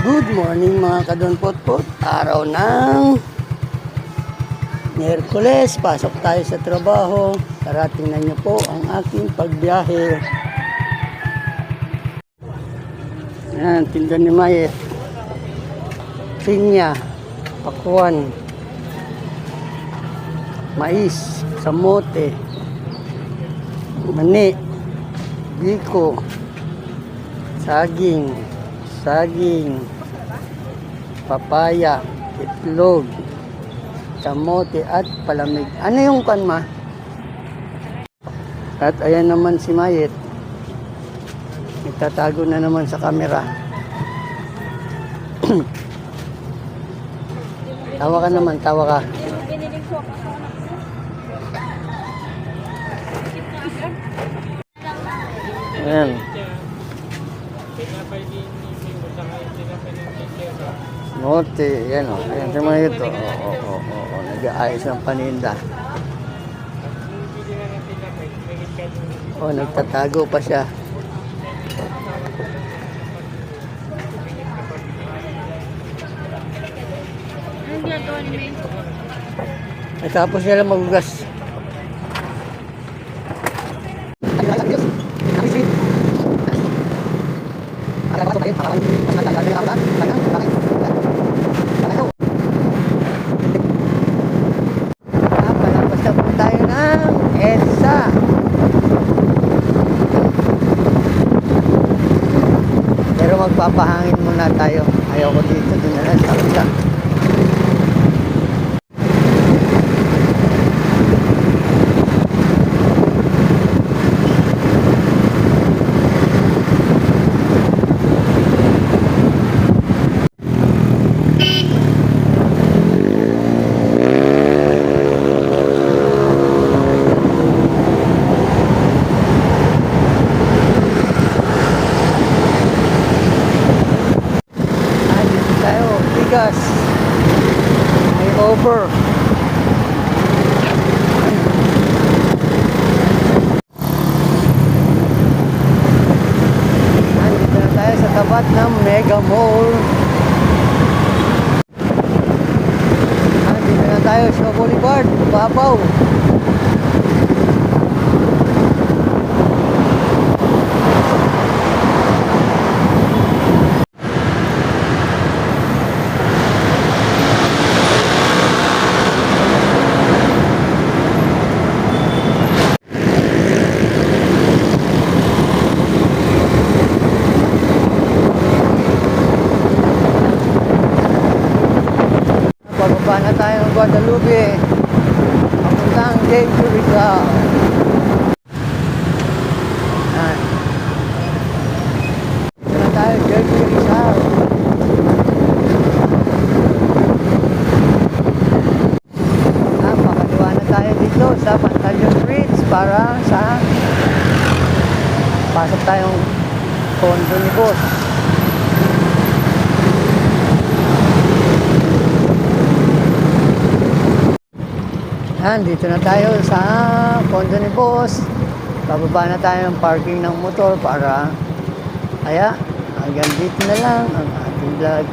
Good morning mga kadonpot-pot. Araw ng Miyerkules. Pasok tayo sa trabaho. Tara, tingnan nyo po ang aking pagbiyahe. Yan, tinda ni Mayet. Pinya, pakuan, mais, samote, mani, biko, saging, papaya, itlog, kamote at palamig. Ano yung kanma? At ayan naman si Mayet. Itatago na naman sa camera. Tawa ka naman, tawa ka. Ayan. Mote, yan o. Ayan sa mga ito. Nag-aayos ng paninda. Nagtatago pa siya. Ay, tapos nila magugas. Palabas na po tayo ng EDSA. Pero magpapahangin muna tayo. Ayaw ko dito, doon na lang sa kabila. Bigas may over. Nandito na tayo sa tapat ng Mega Mall. Nandito na tayo sa Boulevard Babaw. Pababa na tayo ng Guadalupe. Papuntang J.Q. Rizal. Dito na tayo, J.Q. Rizal. Pakaliwa na tayo dito sa Pantaleon Bridge para sa pasok tayong condo ni Boss. Dito na tayo sa condo ni Boss. Bababa na tayo ng parking ng motor para kaya hanggang dito na lang ang ating vlog.